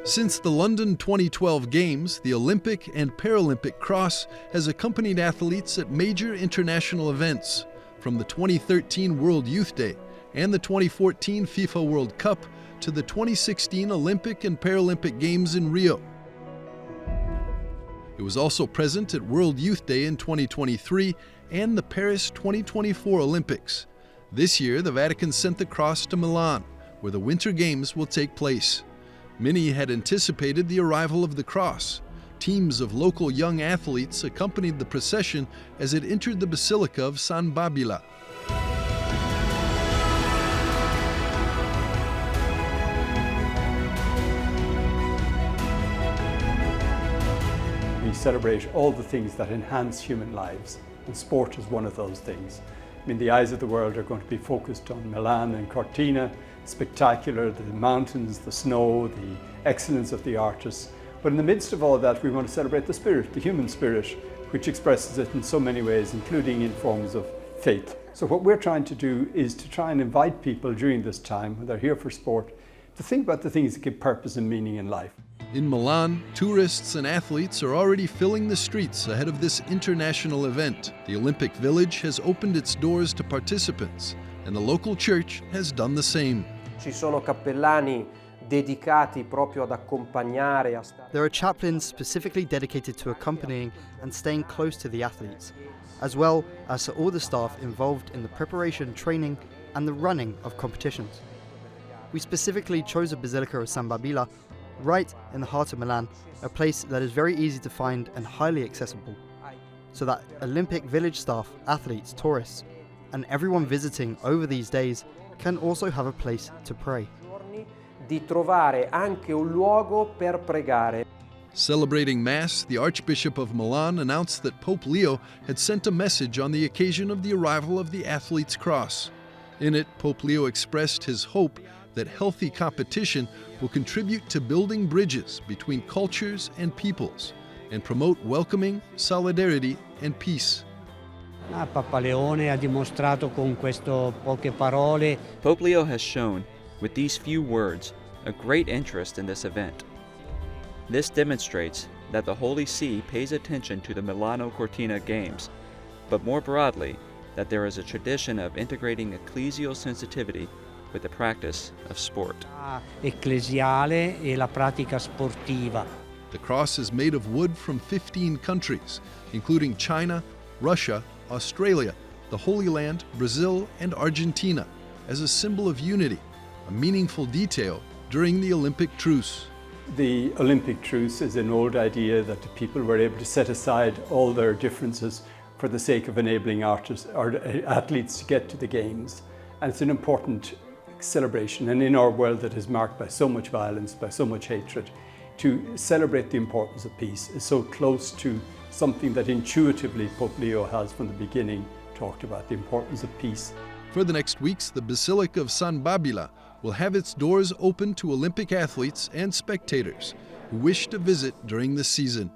Since the London 2012 Games, the Olympic and Paralympic Cross has accompanied athletes at major international events, from the 2013 World Youth Day and the 2014 FIFA World Cup to the 2016 Olympic and Paralympic Games in Rio. It was also present at World Youth Day in 2023 and the Paris 2024 Olympics. This year, the Vatican sent the cross to Milan, where the Winter Games will take place. Many had anticipated the arrival of the cross. Teams of local young athletes accompanied the procession as it entered the Basilica of San Babila. We celebrate all the things that enhance human lives, and sport is one of those things. I mean, the eyes of the world are going to be focused on Milan and Cortina, spectacular, the mountains, the snow, the excellence of the artists. But in the midst of all that, we want to celebrate the spirit, the human spirit, which expresses it in so many ways, including in forms of faith. So what we're trying to do is to try and invite people during this time, when they're here for sport, to think about the things that give purpose and meaning in life. In Milan, tourists and athletes are already filling the streets ahead of this international event. The Olympic Village has opened its doors to participants, and the local church has done the same. Ci sono cappellani dedicati proprio ad accompagnare. There are chaplains specifically dedicated to accompanying and staying close to the athletes, as well as to all the staff involved in the preparation, training, and the running of competitions. We specifically chose the Basilica of San Babila, right in the heart of Milan, a place that is very easy to find and highly accessible, so that Olympic Village staff, athletes, tourists, and everyone visiting over these days can also have a place to pray. Di trovare anche un luogo per pregare. Celebrating Mass, the Archbishop of Milan announced that Pope Leo had sent a message on the occasion of the arrival of the Athlete's Cross. In it, Pope Leo expressed his hope that healthy competition will contribute to building bridges between cultures and peoples and promote welcoming, solidarity, and peace. Papa Leone ha dimostrato con queste poche parole. Pope Leo has shown, with these few words, a great interest in this event. This demonstrates that the Holy See pays attention to the Milano Cortina Games, but more broadly, that there is a tradition of integrating ecclesial sensitivity with the practice of sport. Ecclesiale e la pratica sportiva. The cross is made of wood from 15 countries, including China, Russia, Australia, the Holy Land, Brazil, and Argentina, as a symbol of unity, a meaningful detail during the Olympic Truce. The Olympic Truce is an old idea that the people were able to set aside all their differences for the sake of enabling artists or athletes to get to the Games. And it's an important celebration, and in our world that is marked by so much violence, by so much hatred, to celebrate the importance of peace is so close to something that intuitively Pope Leo has from the beginning talked about, the importance of peace. For the next weeks, the Basilica of San Babila will have its doors open to Olympic athletes and spectators who wish to visit during the season.